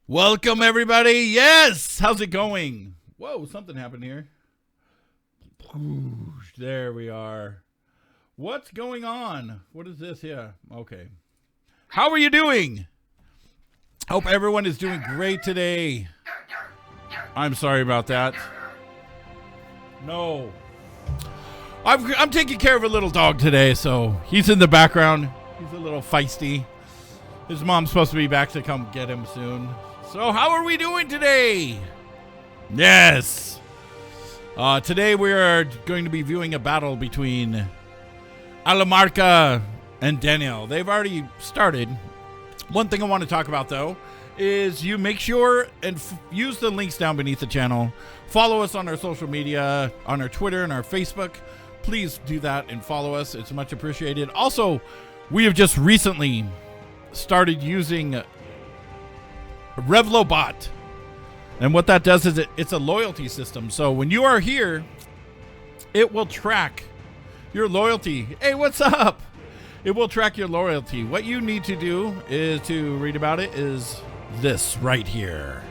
Welcome, everybody. Yes. How's it going? Whoa, something happened here. There we are. What's going on? What is this? Yeah. Okay. How are you doing? Hope everyone is doing great today. I'm sorry about that. No. I'm taking care of a little dog today, so he's in the background. He's a little feisty. His mom's supposed to be back to come get him soon. So how are we doing today? Yes. Today we are going to be viewing a battle between Alamarca and Daenil. They've already started. One thing I want to talk about, though, is you make sure and use the links down beneath the channel. Follow us on our social media, on our Twitter and our Facebook. Please do that and follow us. It's much appreciated. Also, we have just recently started using RevloBot. And what that does is it's a loyalty system. So when you are here, it will track your loyalty. Hey, what's up? It will track your loyalty. What you need to do is to read about it is this right here.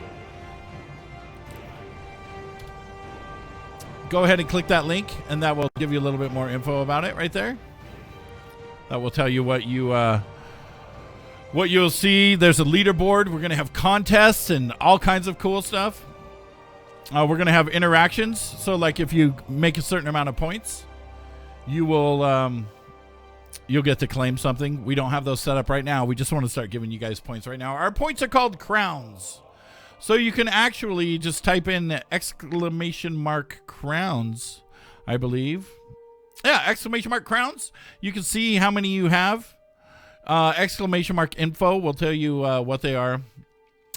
Go ahead and click that link, and that will give you a little bit more info about it right there. That will tell you what you'll see. There's a leaderboard. We're going to have contests and all kinds of cool stuff. We're going to have interactions. So, like, if you make a certain amount of points, you will you'll get to claim something. We don't have those set up right now. We just want to start giving you guys points right now. Our points are called crowns. So you can actually just type in !crowns, I believe. Yeah, !crowns. You can see how many you have. !info will tell you what they are.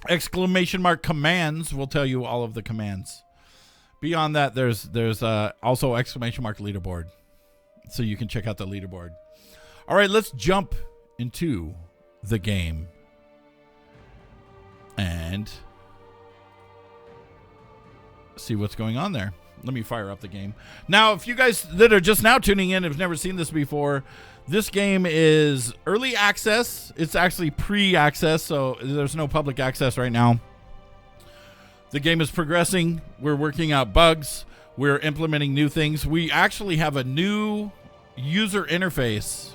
!commands will tell you all of the commands. Beyond that, there's also !leaderboard. So you can check out the leaderboard. All right, let's jump into the game. And see what's going on there. Let me fire up the game. Now, if you guys that are just now tuning in have never seen this before, this game is early access. It's actually pre-access, so there's no public access right now. The game is progressing. We're working out bugs. We're implementing new things. We actually have a new user interface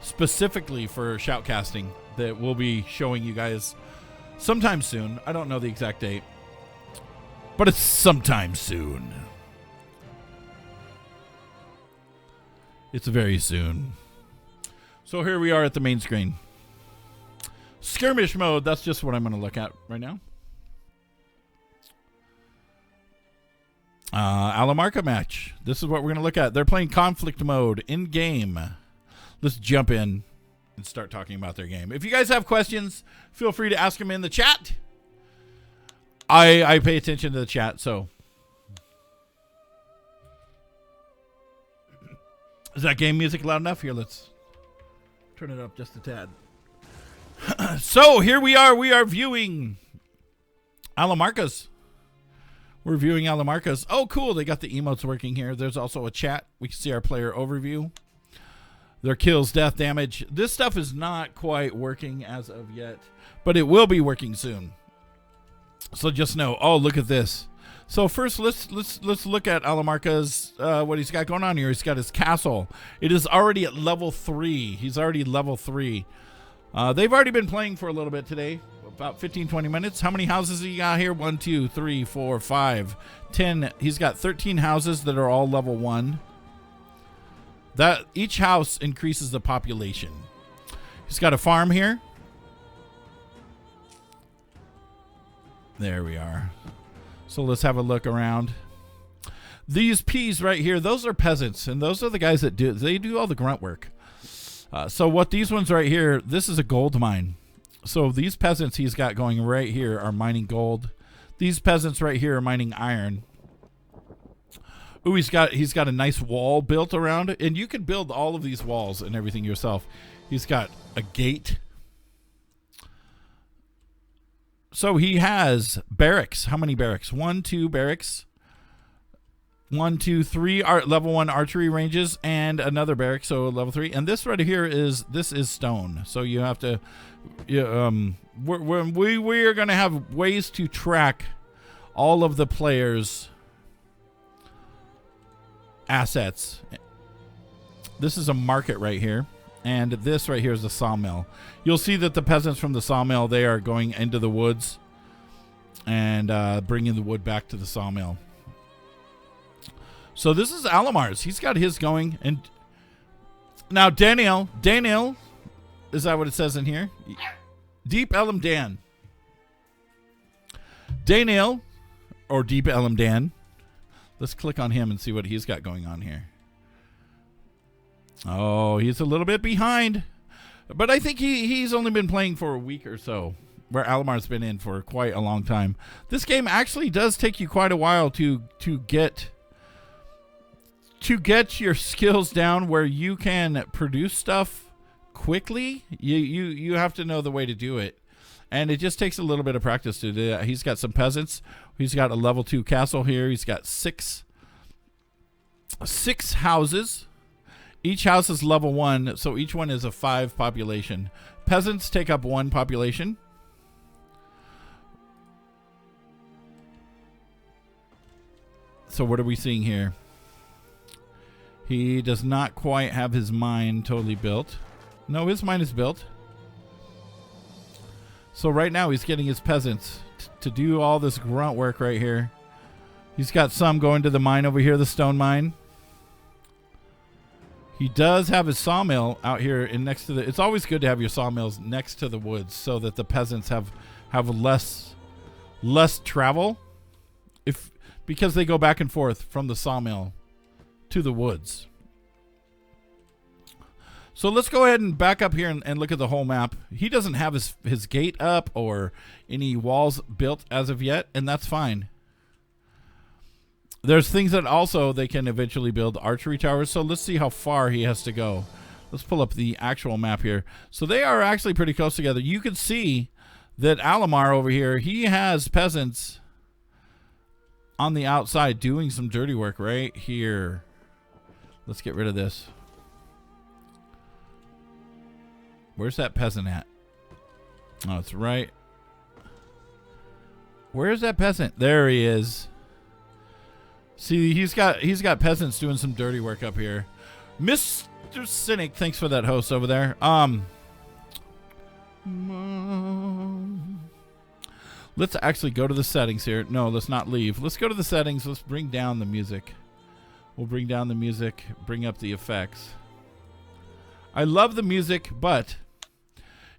specifically for shoutcasting that we'll be showing you guys sometime soon. I don't know the exact date, but it's sometime soon. It's very soon. So here we are at the main screen. Skirmish mode, that's just what I'm going to look at right now. Alamarca match. This is what we're going to look at. They're playing conflict mode in game. Let's jump in and start talking about their game. If you guys have questions, feel free to ask them in the chat. I pay attention to the chat, so. Is that game music loud enough? Here, let's turn it up just a tad. So here we are. We are viewing Alamarcas. We're viewing Alamarcas. Oh, cool. They got the emotes working here. There's also a chat. We can see our player overview. Their kills, death, damage. This stuff is not quite working as of yet, but it will be working soon. So just know. Oh, look at this. So first, let's look at Alamarca's what he's got going on here. He's got his castle. It is already at level 3. He's already level 3. They've already been playing for a little bit today, about 15-20 minutes. How many houses he got here? 1, 2, 3, 4, 5, 10. He's got 13 houses that are all level 1. That each house increases the population. He's got a farm here. There we are. So let's have a look around. These peas right here, those are peasants, and those are the guys that do all the grunt work. So what these ones right here, this is a gold mine. So these peasants he's got going right here are mining gold. These peasants right here are mining iron. Ooh, he's got a nice wall built around it, and you can build all of these walls and everything yourself. He's got a gate. So he has barracks. How many barracks? 1, 2 barracks. 1, 2, 3 level 1 archery ranges and another barrack, so level 3. And this right here is stone. So you have to we are going to have ways to track all of the players' assets. This is a market right here, and this right here is a sawmill. You'll see that the peasants from the sawmill, they are going into the woods and bringing the wood back to the sawmill. So this is Alamar's. He's got his going. And now Daenil, is that what it says in here? Deep Elam Dan. Daenil, or Deep Elam Dan. Let's click on him and see what he's got going on here. Oh, he's a little bit behind. But I think he's only been playing for a week or so, where Alamar's been in for quite a long time. This game actually does take you quite a while to get your skills down where you can produce stuff quickly. You have to know the way to do it, and it just takes a little bit of practice to do that. He's got some peasants. He's got a level 2 castle here. He's got six houses. Each house is level 1, so each one is a 5 population. Peasants take up 1 population. So what are we seeing here? He does not quite have his mine totally built. No, his mine is built. So right now he's getting his peasants to do all this grunt work right here. He's got some going to the mine over here, the stone mine. He does have his sawmill out here in next to the... It's always good to have your sawmills next to the woods so that the peasants have less travel, because they go back and forth from the sawmill to the woods. So let's go ahead and back up here and look at the whole map. He doesn't have his gate up or any walls built as of yet, and that's fine. There's things that also they can eventually build archery towers, so let's see how far he has to go. Let's pull up the actual map here. So they are actually pretty close together. You can see that Alamar over here, he has peasants on the outside doing some dirty work right here. Let's get rid of this. Where's that peasant at? Oh, it's right. Where's that peasant? There he is. See, he's got peasants doing some dirty work up here. Mr. Cynic, thanks for that host over there. Let's actually go to the settings here. No, let's not leave. Let's go to the settings. Let's bring down the music. We'll bring down the music, bring up the effects. I love the music, but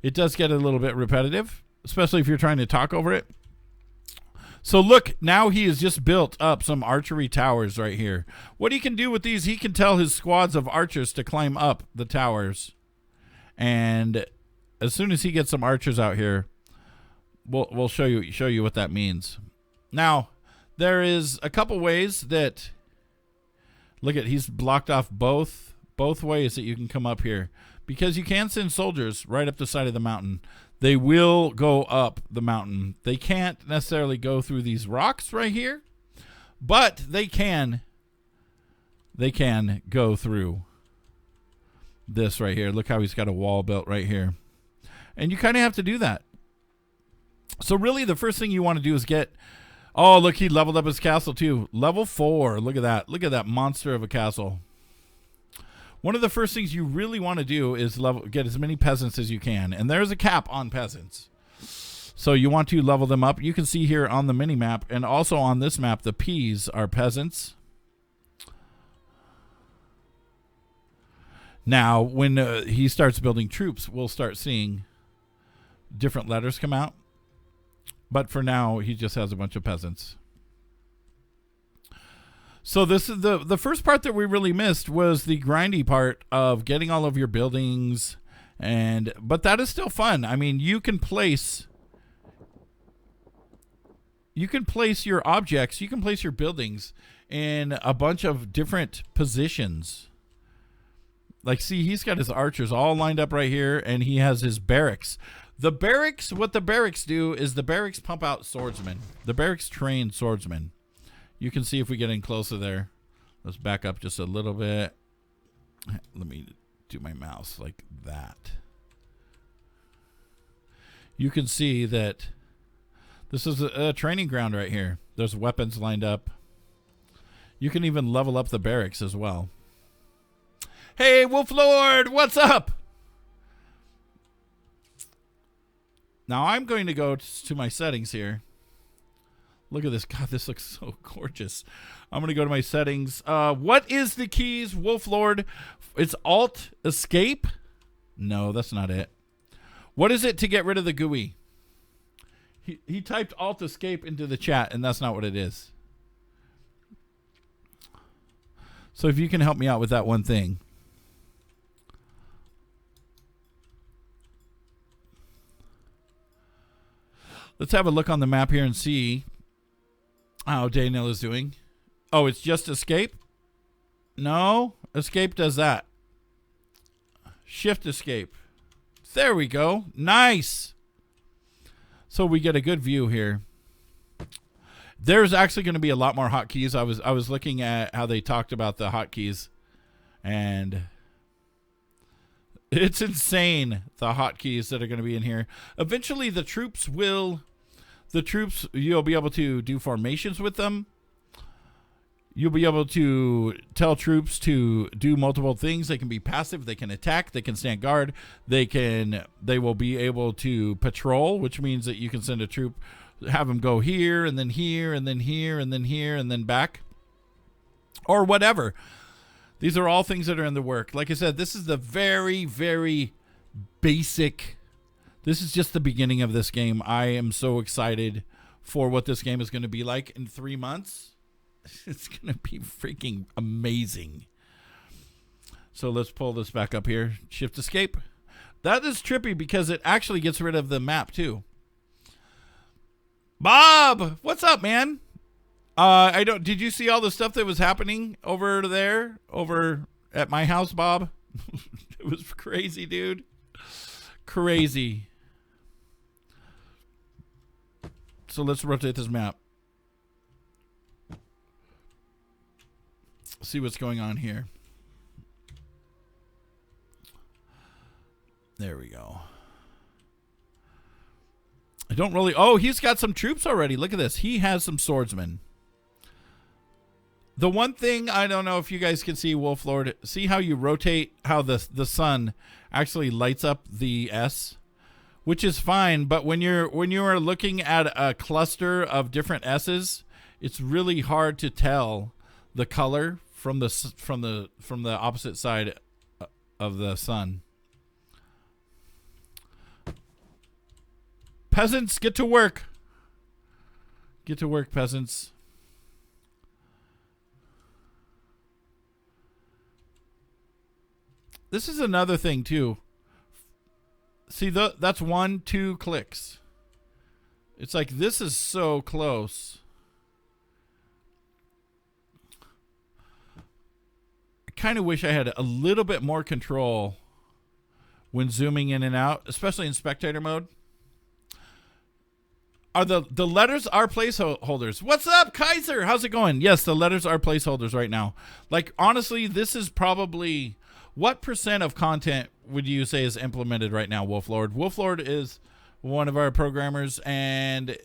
it does get a little bit repetitive, especially if you're trying to talk over it. So look, now he has just built up some archery towers right here. What he can do with these, he can tell his squads of archers to climb up the towers. And as soon as he gets some archers out here, we'll show you what that means. Now, there is a couple ways that... Look at, he's blocked off both ways that you can come up here, because you can send soldiers right up the side of the mountain. They will go up the mountain. They can't necessarily go through these rocks right here, but they can go through this right here. Look how he's got a wall built right here. And you kind of have to do that. So really the first thing you want to do is get... Oh, look, he leveled up his castle too. Level 4. Look at that. Look at that monster of a castle. One of the first things you really want to do is get as many peasants as you can. And there's a cap on peasants. So you want to level them up. You can see here on the mini map and also on this map, the P's are peasants. Now, when he starts building troops, we'll start seeing different letters come out. But for now, he just has a bunch of peasants. So this is the first part that we really missed was the grindy part of getting all of your buildings, but that is still fun. I mean, you can place your objects, you can place your buildings in a bunch of different positions. Like, see, he's got his archers all lined up right here, and he has his barracks. The barracks, what the barracks do is the barracks pump out swordsmen. The barracks train swordsmen. You can see if we get in closer there. Let's back up just a little bit. Let me do my mouse like that. You can see that this is a training ground right here. There's weapons lined up. You can even level up the barracks as well. Hey, Wolf Lord, what's up? Now I'm going to go to my settings here. Look at this. God, this looks so gorgeous. I'm going to go to my settings. What is the keys, Wolf Lord? It's Alt Escape? No, that's not it. What is it to get rid of the GUI? He typed Alt Escape into the chat, and that's not what it is. So if you can help me out with that one thing. Let's have a look on the map here and see how Daenil is doing. Oh, it's just escape? No, escape does that. Shift escape. There we go. Nice. So we get a good view here. There's actually going to be a lot more hotkeys. I was looking at how they talked about the hotkeys, and it's insane, the hotkeys that are going to be in here. Eventually, you'll be able to do formations with them. You'll be able to tell troops to do multiple things. They can be passive. They can attack. They can stand guard. They will be able to patrol, which means that you can send a troop, have them go here and then here and then here and then here and then back, or whatever. These are all things that are in the work. Like I said, this is the very, very basic. This is just the beginning of this game. I am so excited for what this game is going to be like in 3 months. It's going to be freaking amazing. So let's pull this back up here. Shift escape. That is trippy because it actually gets rid of the map too. Bob, what's up, man? Did you see all the stuff that was happening over there, over at my house, Bob? It was crazy, dude. Crazy. So let's rotate this map. See what's going on here. There we go. I don't really... Oh, he's got some troops already. Look at this. He has some swordsmen. The one thing, I don't know if you guys can see, Wolf Lord, see how you rotate, how the sun actually lights up the S, which is fine, but when you are looking at a cluster of different S's, it's really hard to tell the color from the opposite side of the sun. Peasants, get to work. Get to work, peasants. This is another thing too. See, that's 1-2 clicks. It's like, this is so close. I kind of wish I had a little bit more control when zooming in and out, especially in spectator mode. Are the letters are placeholders? What's up, Kaiser? How's it going? Yes, the letters are placeholders right now. Like, honestly, this is probably... What percent of content would you say is implemented right now, Wolf Lord? Wolf Lord is one of our programmers, and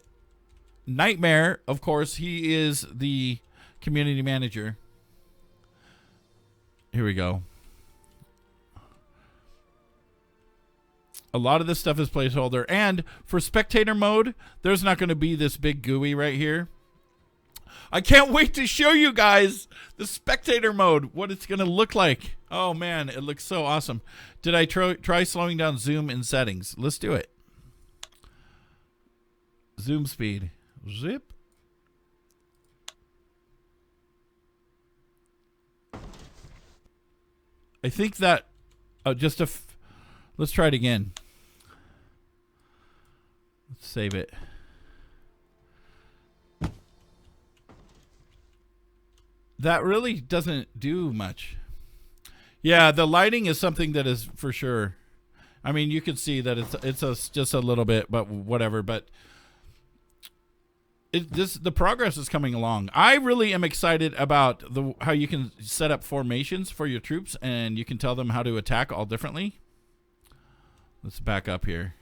Nightmare, of course, he is the community manager. Here we go. A lot of this stuff is placeholder, and for spectator mode, there's not going to be this big GUI right here. I can't wait to show you guys the spectator mode, what it's going to look like. Oh, man, it looks so awesome. Did I try slowing down zoom in settings? Let's do it. Zoom speed. Zip. I think that let's try it again. Let's save it. That really doesn't do much. Yeah, the lighting is something that is for sure. I mean, you can see that it's just a little bit, but whatever. But the progress is coming along. I really am excited about how you can set up formations for your troops, and you can tell them how to attack all differently. Let's back up here.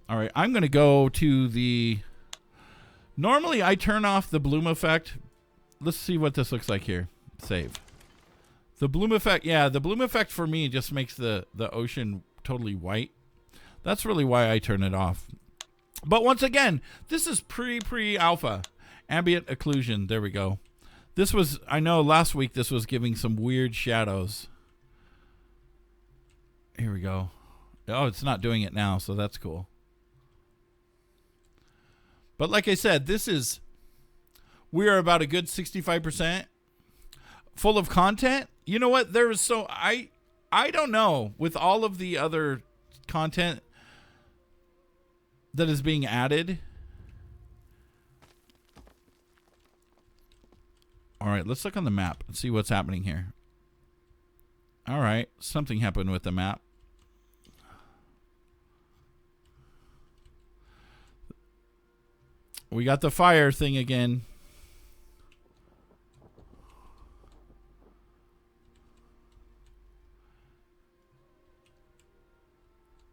All right, I'm going to go to the... Normally, I turn off the bloom effect. Let's see what this looks like here. Save. The bloom effect, yeah, the bloom effect for me just makes the ocean totally white. That's really why I turn it off. But once again, this is pre-alpha. Ambient occlusion, there we go. This was, I know last week this was giving some weird shadows. Here we go. Oh, it's not doing it now, so that's cool. But like I said, we are about a good 65% full of content. You know what? There is I don't know, with all of the other content that is being added. All right, let's look on the map and see what's happening here. All right, something happened with the map. We got the fire thing again.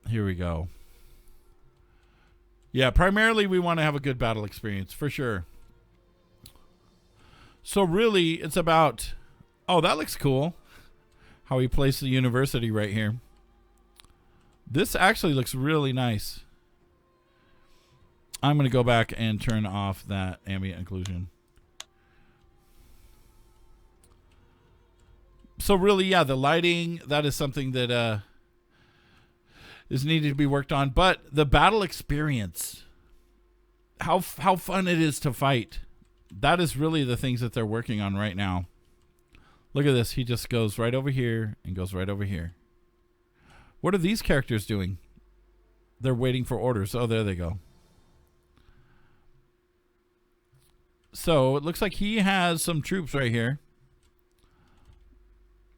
Here we go. Yeah, primarily we want to have a good battle experience, for sure. So really, it's about... Oh, that looks cool. How we place the university right here. This actually looks really nice. I'm going to go back and turn off that ambient occlusion. So really, yeah, the lighting, that is something that is needed to be worked on. But the battle experience, how fun it is to fight, that is really the things that they're working on right now. Look at this. He just goes right over here and goes right over here. What are these characters doing? They're waiting for orders. Oh, there they go. So it looks like he has some troops right here.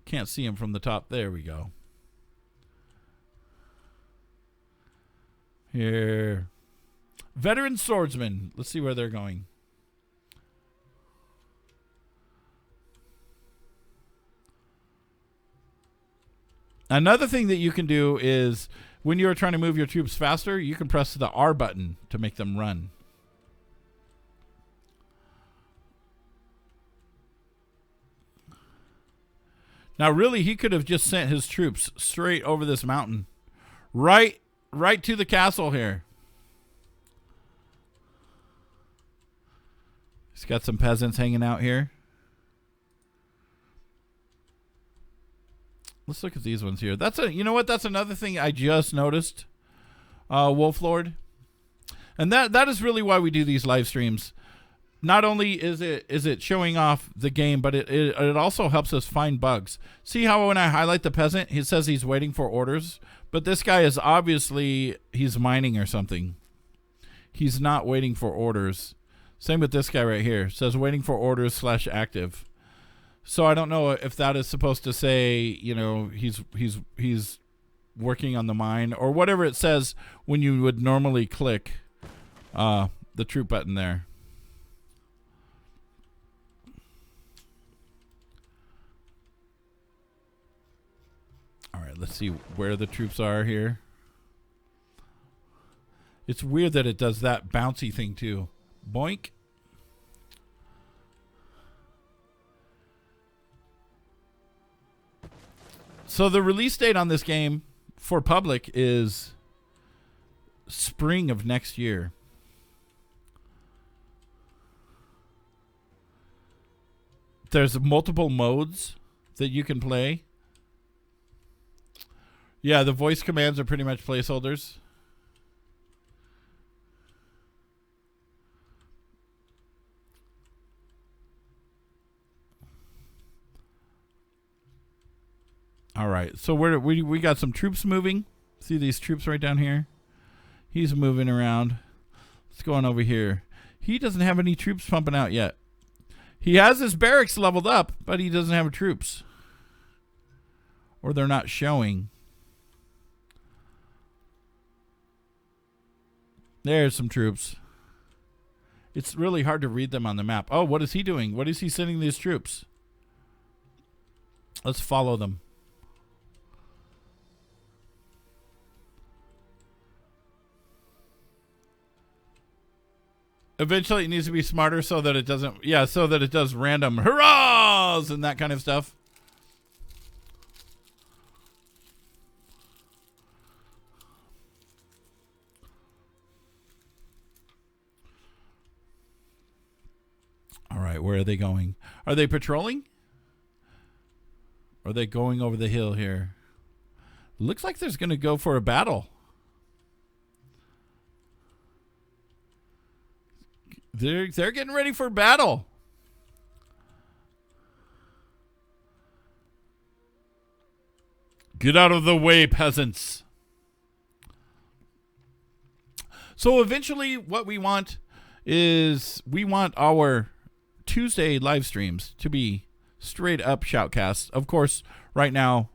Can't see him from the top. There we go. Here. Veteran swordsman. Let's see where they're going. Another thing that you can do is when you're trying to move your troops faster, you can press the R button to make them run. Now, really, he could have just sent his troops straight over this mountain. Right to the castle here. He's got some peasants hanging out here. Let's look at these ones here. You know what? That's another thing I just noticed. Wolf Lord. And that is really why we do these live streams. Not only is it showing off the game, but it also helps us find bugs. See how when I highlight the peasant, he says he's waiting for orders, but this guy is obviously, he's mining or something. He's not waiting for orders. Same with this guy right here. It says waiting for orders / active. So I don't know if that is supposed to say, you know, he's working on the mine or whatever it says when you would normally click the troop button there. All right, let's see where the troops are here. It's weird that it does that bouncy thing too. Boink. So the release date on this game for public is spring of next year. There's multiple modes that you can play. Yeah, the voice commands are pretty much placeholders. All right, so we got some troops moving. See these troops right down here? He's moving around. Let's go on over here. He doesn't have any troops pumping out yet. He has his barracks leveled up, but he doesn't have troops. Or they're not showing. There's some troops. It's really hard to read them on the map. Oh, what is he doing? What is he sending these troops? Let's follow them. Eventually it needs to be smarter so that it doesn't, yeah, so that it does random hurrahs and that kind of stuff. All right, where are they going? Are they patrolling? Or are they going over the hill here? Looks like there's going to go for a battle. They're getting ready for battle. Get out of the way, peasants. So eventually what we want is we want our Tuesday live streams to be straight up shoutcasts. Of course, right now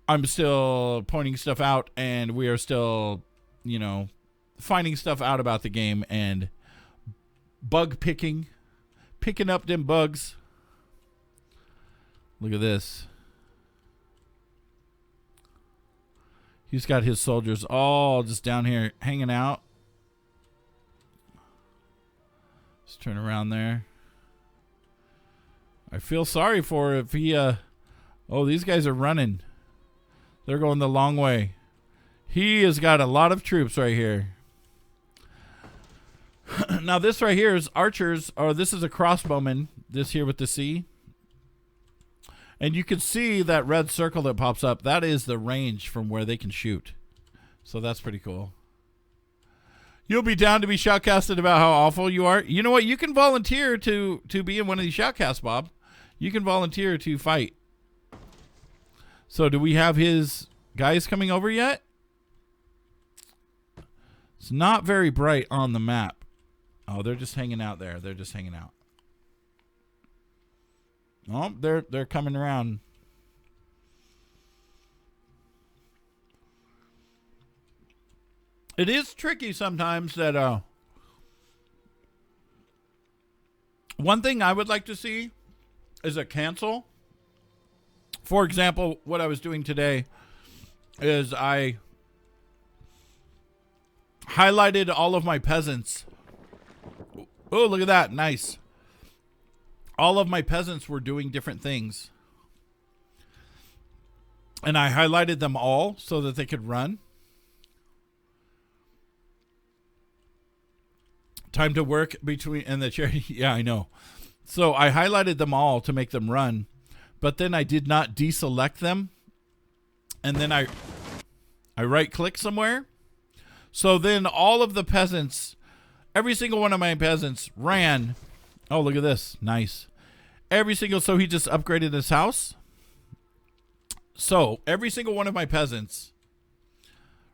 I'm still pointing stuff out and we are still, you know, finding stuff out about the game and bug picking up them bugs. Look at this. He's got his soldiers all just down here hanging out. Let's turn around there. I feel sorry for if he, oh, these guys are running. They're going the long way. He has got a lot of troops right here. Now this right here is archers, or this is a crossbowman, this here with the C. And you can see that red circle that pops up. That is the range from where they can shoot. So that's pretty cool. You'll be down to be shoutcasted about how awful you are. You know what? You can volunteer to be in one of these shoutcasts, Bob. You can volunteer to fight. So do we have his guys coming over yet? It's not very bright on the map. Oh, they're just hanging out there. They're just hanging out. Oh, they're coming around. It is tricky sometimes that one thing I would like to see is a cancel. For example, what I was doing today is I highlighted all of my peasants. Oh, look at that. Nice. All of my peasants were doing different things. And I highlighted them all so that they could run. Time to work between and the charity. Yeah, I know. So I highlighted them all to make them run. But then I did not deselect them. And then I right click somewhere. So then all of the peasants, every single one of my peasants ran. Oh, look at this. Nice. So he just upgraded his house. So every single one of my peasants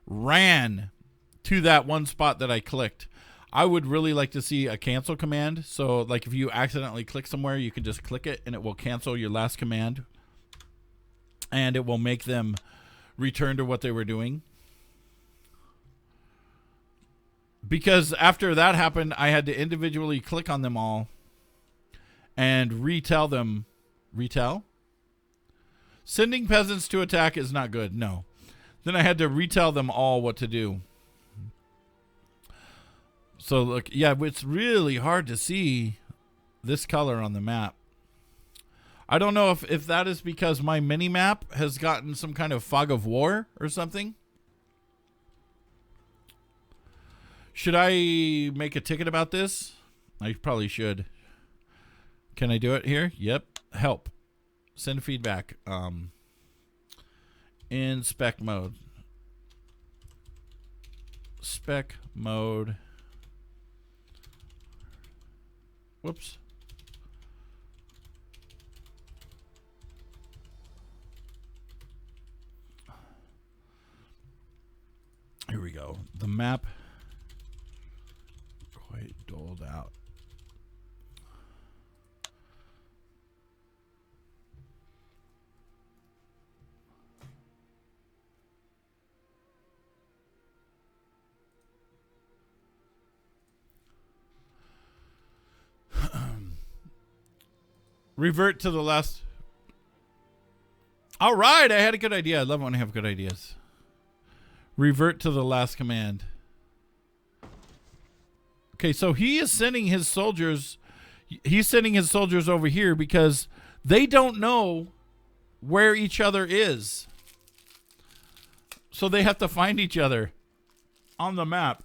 ran to that one spot that I clicked. I would really like to see a cancel command. So like if you accidentally click somewhere, you can just click it and it will cancel your last command. And it will make them return to what they were doing. Because after that happened, I had to individually click on them all and retell them. Retell? Sending peasants to attack is not good. No. Then I had to retell them all what to do. So look, yeah, it's really hard to see this color on the map. I don't know if that is because my mini map has gotten some kind of fog of war or something. Should I make a ticket about this? I probably should. Can I do it here? Yep. Help. Send feedback. In spec mode. Spec mode. Whoops. Here we go. The map quite doled out. Revert to the last. All right, I had a good idea. I love when I have good ideas. Revert to the last command. Okay, so he is sending his soldiers. He's sending his soldiers over here because they don't know where each other is. So they have to find each other on the map.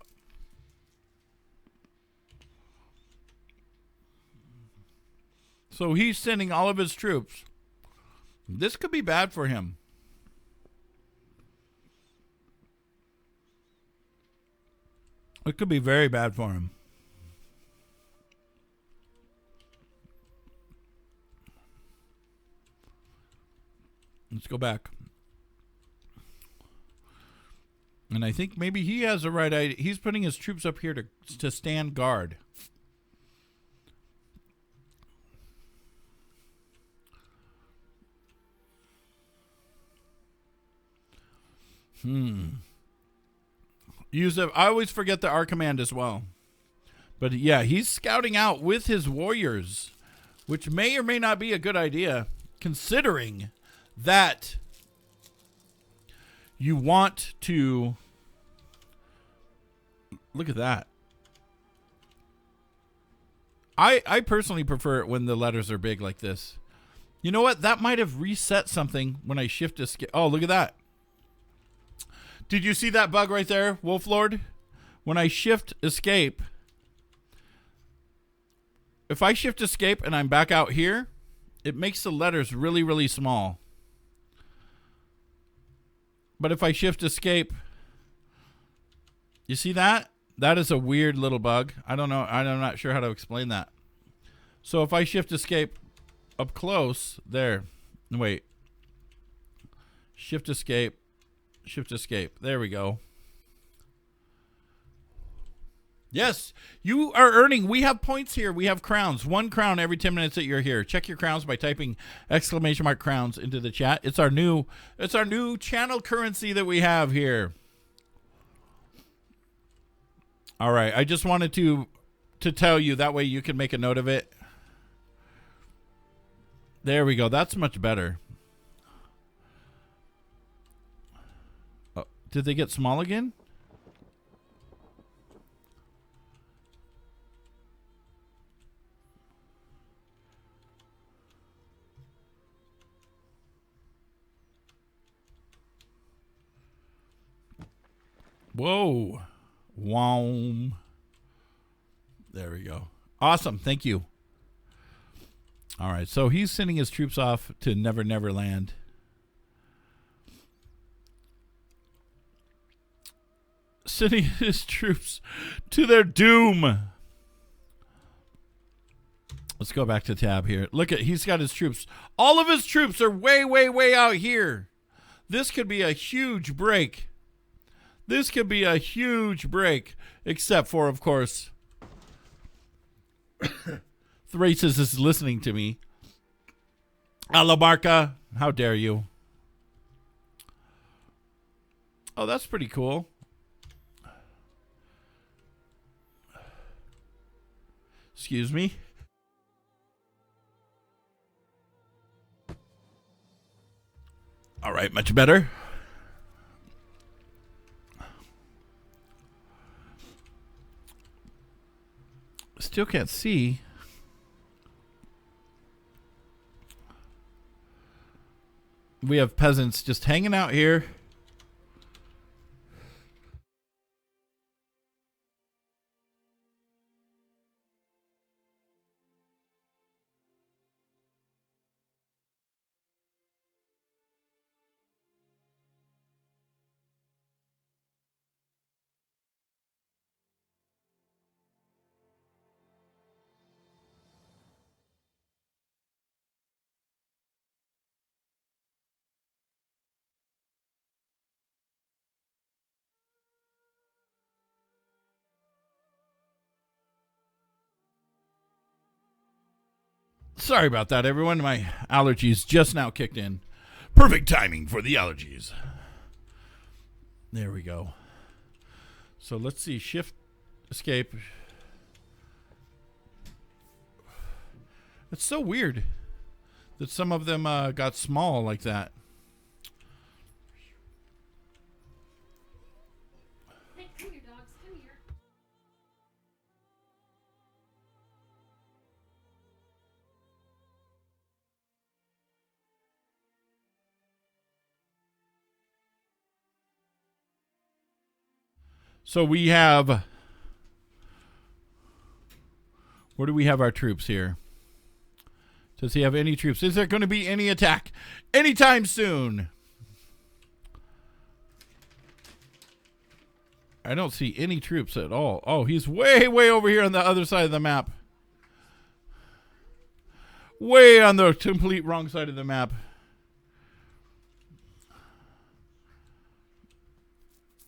So he's sending all of his troops. This could be bad for him. It could be very bad for him. Let's go back. And I think maybe he has the right idea. He's putting his troops up here to stand guard. I always forget the R command as well. But yeah, he's scouting out with his warriors, which may or may not be a good idea, considering that you want to look at that. I personally prefer it when the letters are big like this. You know what? That might have reset something when I shift escape. Oh, look at that. Did you see that bug right there, Wolf Lord? When I shift escape, if I shift escape and I'm back out here, it makes the letters really, really small. But if I shift escape, you see that? That is a weird little bug. I don't know. I'm not sure how to explain that. So if I shift escape up close, there. Wait. Shift escape. Shift escape. There we go. Yes, you are earning. We have points here. We have crowns. 1 crown every 10 minutes that you're here. Check your crowns by typing !crowns into the chat. It's our new channel currency that we have here. All right. I just wanted to tell you that way you can make a note of it. There we go. That's much better. Oh, did they get small again? Whoa. Wow. There we go. Awesome. Thank you. All right. So he's sending his troops off to Never Never Land. Sending his troops to their doom. Let's go back to tab here. Look at, he's got his troops. All of his troops are way, way, way out here. This could be a huge break. This could be a huge break, except for, of course, Thraces is listening to me. Alamarca, how dare you? Oh, that's pretty cool. Excuse me. All right, much better. Still can't see. We have peasants just hanging out here. Sorry about that, everyone. My allergies just now kicked in. Perfect timing for the allergies. There we go. So let's see. Shift, escape. It's so weird. that some of them got small like that. Hey, come here, dogs. Come here. So we have... Where do we have our troops here? Does he have any troops? Is there going to be any attack anytime soon? I don't see any troops at all. Oh, he's way, way over here on the other side of the map. Way on the complete wrong side of the map.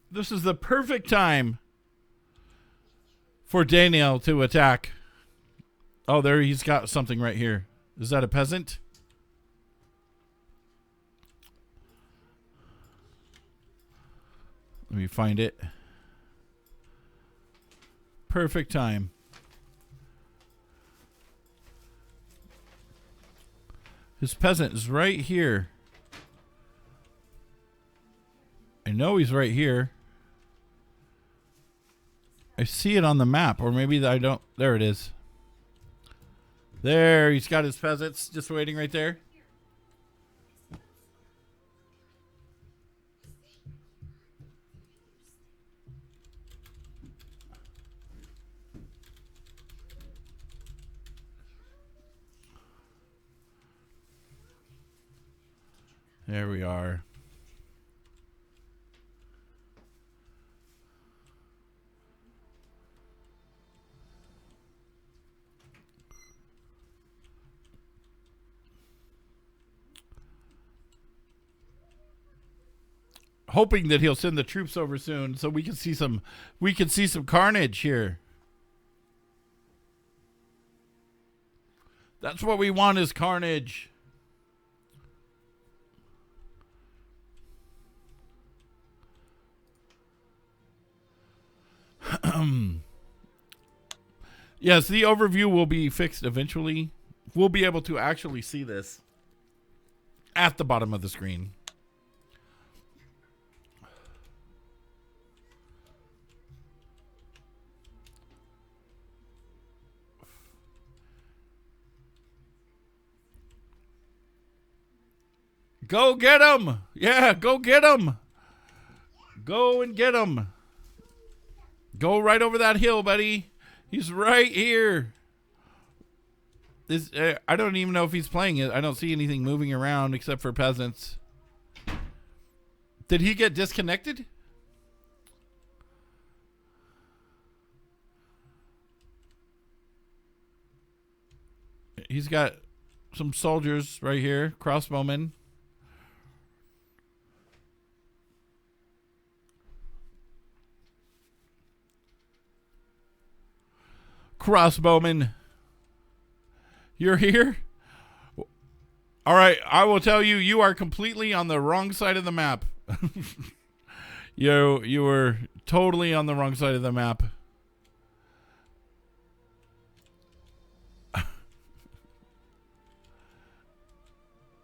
This is the perfect time for Daenil to attack. Oh, there he's got something right here. Is that a peasant? Let me find it. Perfect time. His peasant is right here. I know he's right here. I see it on the map, or maybe I don't. There it is. There, he's got his peasants just waiting right there. There we are. Hoping that he'll send the troops over soon so we can see some carnage here. That's what we want, is carnage. Yes, the overview will be fixed eventually. We'll be able to actually see this at the bottom of the screen. Go get him! Yeah, go get him! Go and get him! Go right over that hill, buddy. He's right here. I don't even know if he's playing it. I don't see anything moving around except for peasants. Did he get disconnected? He's got some soldiers right here, crossbowmen. Crossbowman, you're here? All right, I will tell you, you are completely on the wrong side of the map. You were totally on the wrong side of the map.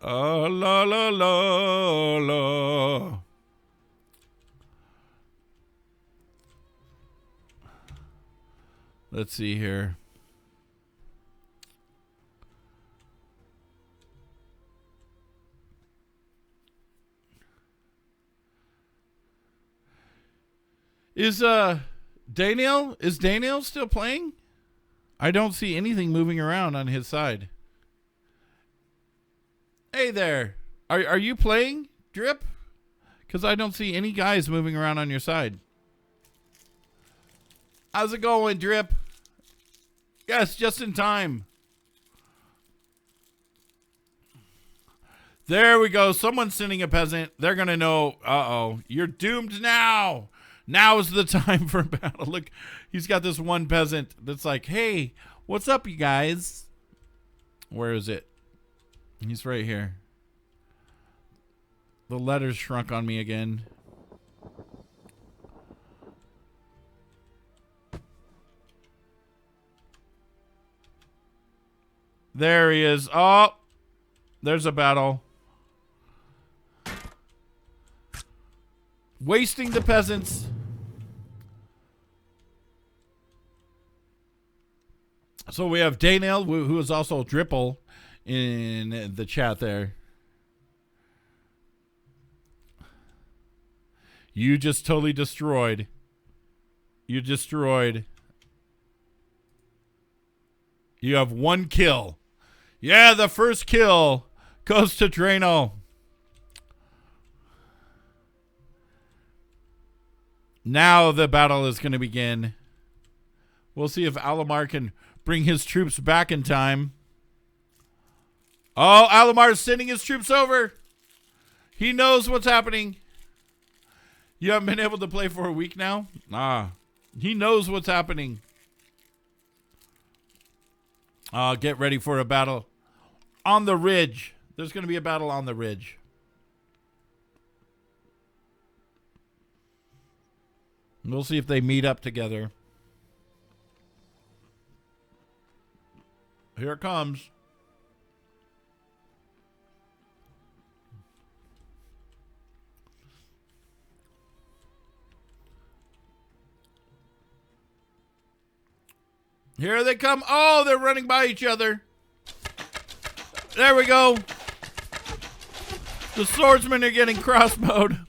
La la la la. Let's see here. Is Daenil still playing? I don't see anything moving around on his side. Hey there. Are you playing, Drip? Because I don't see any guys moving around on your side. How's it going, Drip? Yes, just in time. There we go. Someone's sending a peasant. They're going to know, uh-oh, you're doomed now. Now is the time for battle. Look, he's got this one peasant that's like, hey, what's up, you guys? Where is it? He's right here. The letters shrunk on me again. There he is. Oh, There's a battle. Wasting the peasants. So we have Daenil, who is also Dripple in the chat there. You just totally destroyed. You destroyed. You have 1 kill. Yeah, the first kill goes to Daenil. Now the battle is going to begin. We'll see if Alamarca can bring his troops back in time. Oh, Alamar's sending his troops over. He knows what's happening. You haven't been able to play for a week now? He knows what's happening. Get ready for a battle on the ridge. There's going to be a battle on the ridge. We'll see if they meet up together. Here it comes. Here they come. Oh, they're running by each other. There we go. The swordsmen are getting crossbowed.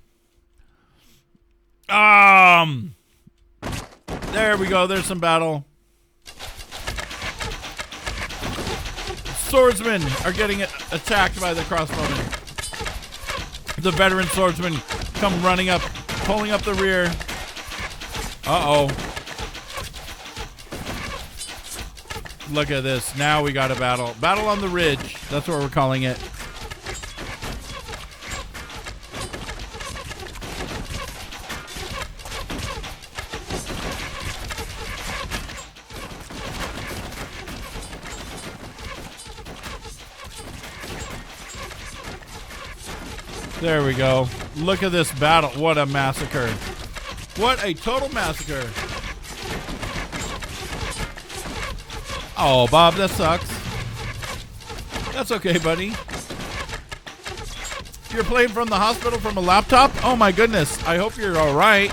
There we go. There's some battle. Swordsmen are getting attacked by the crossbowmen. The veteran swordsmen come running up, pulling up the rear. Uh-oh. Look at this. Now we got a battle. Battle on the ridge. That's what we're calling it. There we go. Look at this battle. What a massacre. What a total massacre. Oh, Bob, that sucks. That's okay, buddy. You're playing from the hospital from a laptop? Oh my goodness. I hope you're all right.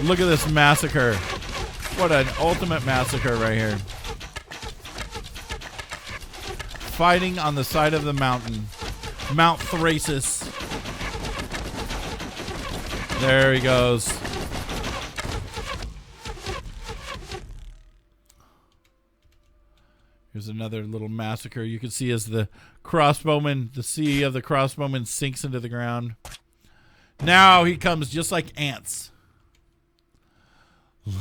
Look at this massacre. What an ultimate massacre right here. Fighting on the side of the mountain. Mount Thracis. There he goes. Here's another little massacre. You can see as the crossbowman, the sea of the crossbowman sinks into the ground. Now he comes just like ants.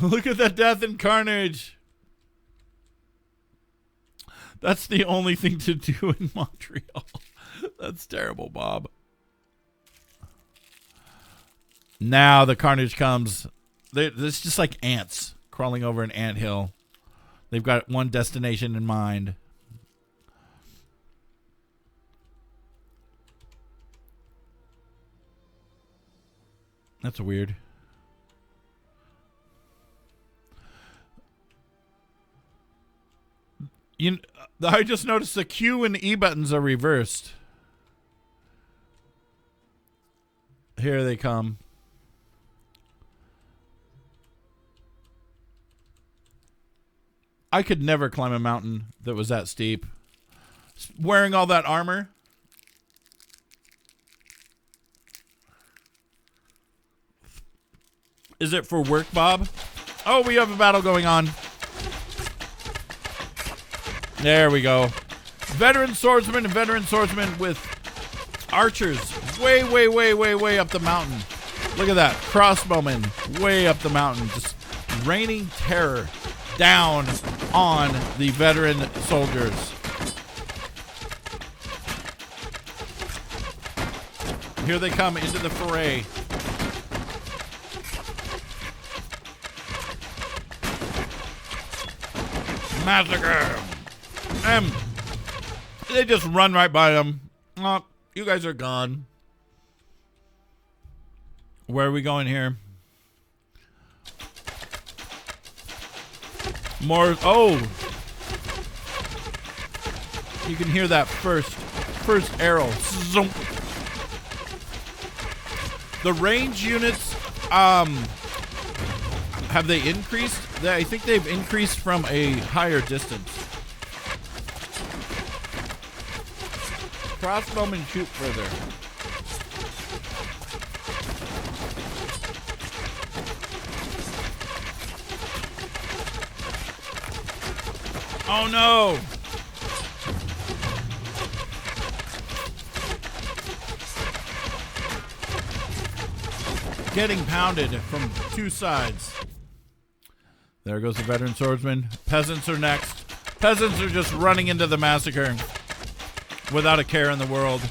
Look at the death and carnage. That's the only thing to do in Montreal. That's terrible, Bob. Now the carnage comes. It's just like ants crawling over an anthill. They've got one destination in mind. That's weird. I just noticed the Q and E buttons are reversed. Here they come. I could never climb a mountain that was that steep. Wearing all that armor. Is it for work, Bob? Oh, we have a battle going on. There we go. Veteran swordsman and veteran swordsman with archers way, way, way, way, way up the mountain. Look at that. Crossbowmen way up the mountain. Just raining terror down on the veteran soldiers. Here they come into the foray. Massacre. They just run right by them. Oh, you guys are gone. Where are we going here? More. Oh. You can hear that first arrow. Zoom. The range units, have they increased? I think they've increased from a higher distance. Crossbowmen shoot further. Oh no! Getting pounded from two sides. There goes the veteran swordsman. Peasants are next. Peasants are just running into the massacre without a care in the world.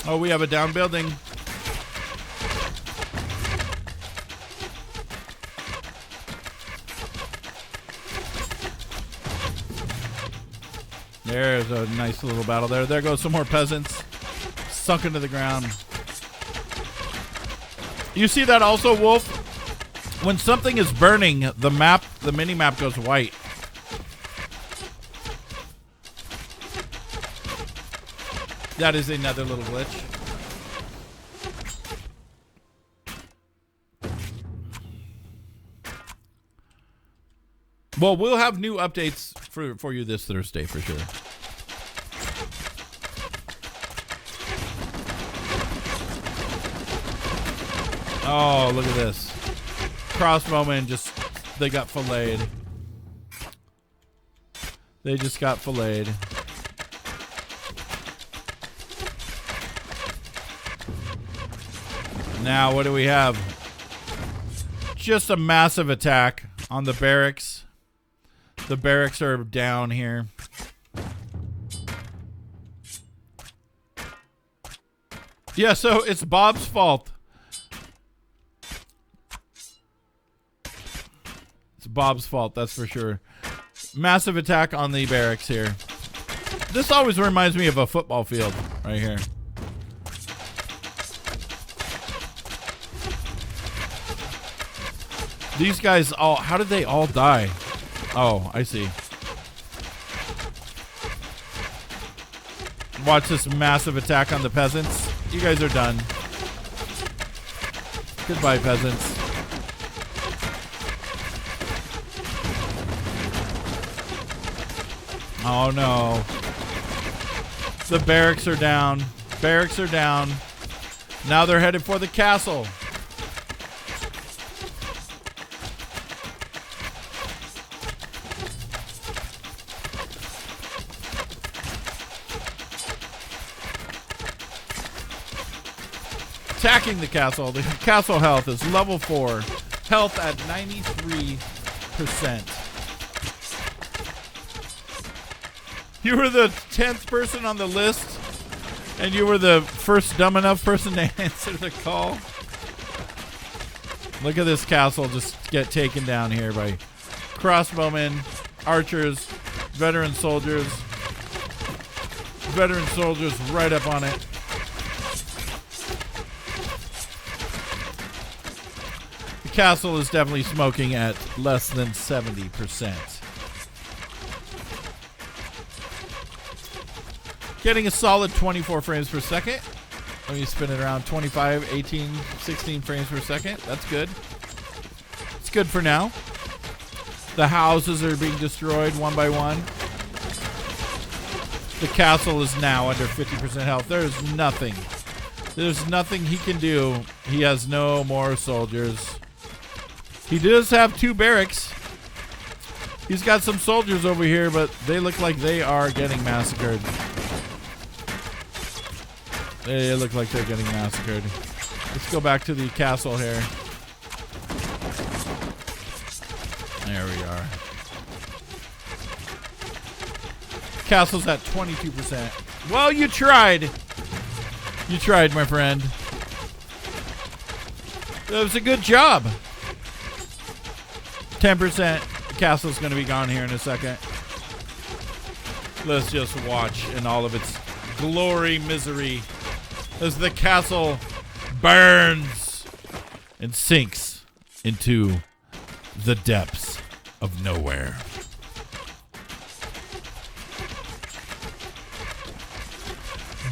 Oh, we have a down building. There's a nice little battle there. There goes some more peasants. Sunk into the ground. You see that also, Wolf? When something is burning, the mini-map goes white. That is another little glitch. Well, we'll have new updates for you this Thursday for sure. Oh, look at this. Crossbowmen they got filleted. They just got filleted. Now, what do we have? Just a massive attack on the barracks. The barracks are down here. Yeah, so it's Bob's fault. It's Bob's fault, that's for sure. Massive attack on the barracks here. This always reminds me of a football field right here. These guys all, how did they all die? Oh, I see. Watch this massive attack on the peasants. You guys are done. Goodbye, peasants. Oh no. The barracks are down. Barracks are down. Now they're headed for the castle. Attacking the castle. The castle health is level 4. Health at 93%. You were the 10th person on the list, and you were the first dumb enough person to answer the call. Look at this castle just get taken down here by crossbowmen, archers, veteran soldiers. Veteran soldiers right up on it. The castle is definitely smoking at less than 70%. Getting a solid 24 frames per second. Let me spin it around. 25, 18, 16 frames per second. That's good. It's good for now. The houses are being destroyed one by one. The castle is now under 50% health. There's nothing. There's nothing he can do. He has no more soldiers. He does have 2 barracks. He's got some soldiers over here, but they look like they are getting massacred. They look like they're getting massacred. Let's go back to the castle here. There we are. Castle's at 22%. Well, you tried. You tried, my friend. That was a good job. 10%. The castle's going to be gone here in a second. Let's just watch in all of its glory, misery, as the castle burns and sinks into the depths of nowhere.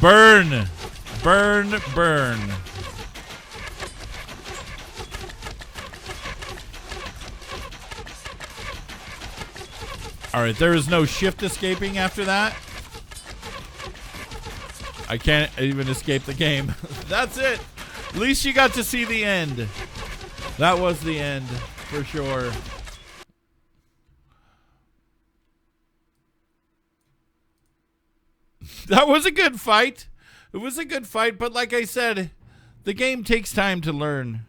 Burn. Burn, burn. All right, there is no shift escaping after that. I can't even escape the game. That's it. At least you got to see the end. That was the end, for sure. That was a good fight. It was a good fight, but like I said, the game takes time to learn.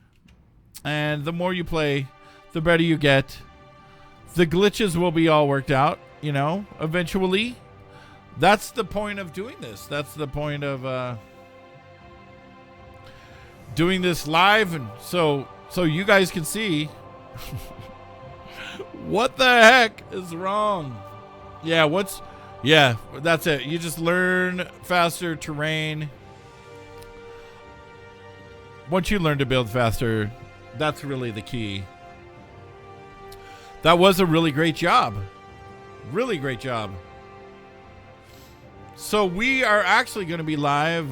And the more you play, the better you get. The glitches will be all worked out, you know, eventually. That's the point of doing this. That's the point of doing this live, and so you guys can see what the heck is wrong. Yeah, that's it. You just learn faster terrain. Once you learn to build faster, that's really the key. That was a really great job. Really great job. So we are actually going to be live.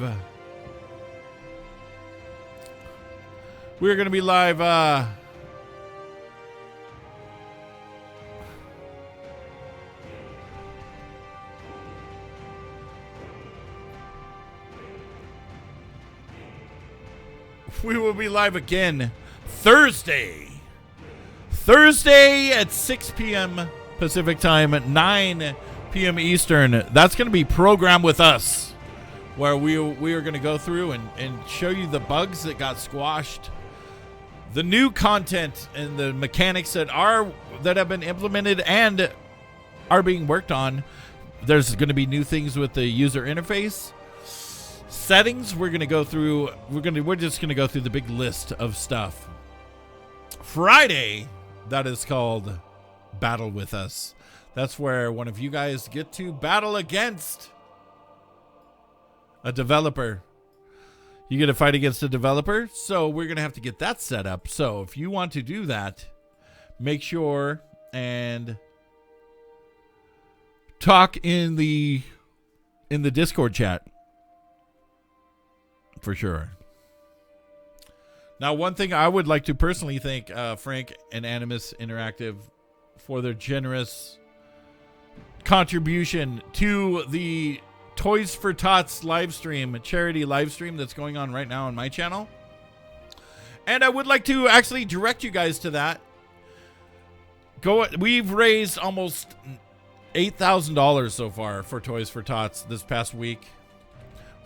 We're going to be live. We will be live again Thursday. Thursday at 6 p.m. Pacific time, at 9 p.m. Eastern. That's going to be Program With Us, where we are going to go through and show you the bugs that got squashed, the new content and the mechanics that have been implemented and are being worked on. There's going to be new things with the user interface. Settings, we're going to go through. We're just going to go through the big list of stuff. Friday, that is called Battle With Us. That's where one of you guys get to battle against a developer. You get to fight against a developer, so we're going to have to get that set up. So if you want to do that, make sure and talk in the Discord chat. For sure. Now, one thing I would like to personally thank Frank and Animus Interactive for their generous contribution to the Toys for Tots live stream, charity live stream that's going on right now on my channel. And I would like to actually direct you guys to that. We've raised almost $8,000 so far for Toys for Tots this past week.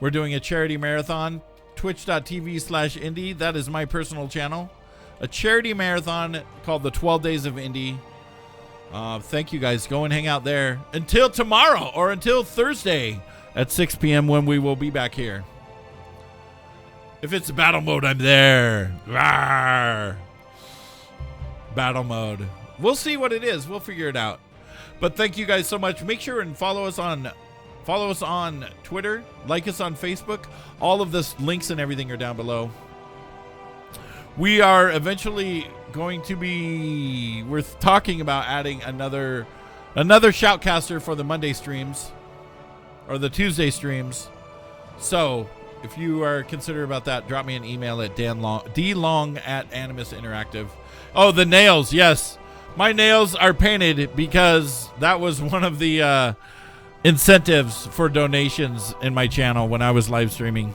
We're doing a charity marathon, twitch.tv/indie. That is my personal channel. A charity marathon called the 12 Days of Indie. Thank you guys. Go and hang out there until tomorrow or until Thursday at 6 p.m. when we will be back here. If it's battle mode, I'm there. Rawr. Battle mode. We'll see what it is. We'll figure it out. But thank you guys so much. Make sure and follow us on Twitter. Like us on Facebook. All of the links and everything are down below. We are eventually going to be... We're talking about adding another shoutcaster for the Monday streams. Or the Tuesday streams. So, if you are considerate about that, drop me an email at dlong@Animus Interactive. Oh, the nails, yes. My nails are painted because that was one of the incentives for donations in my channel when I was live streaming.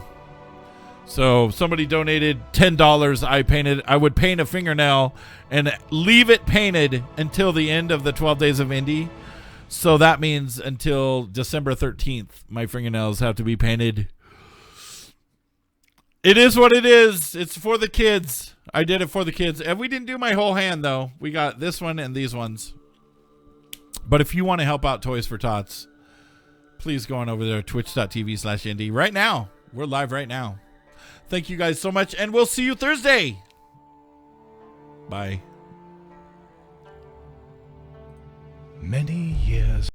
So somebody donated $10. I would paint a fingernail and leave it painted until the end of the 12 Days of Indie. So that means until December 13th, my fingernails have to be painted. It is what it is. It's for the kids. I did it for the kids. And we didn't do my whole hand, though. We got this one and these ones. But if you want to help out Toys for Tots, please go on over there, twitch.tv/indie. Right now. We're live right now. Thank you guys so much, and we'll see you Thursday. Bye. Many years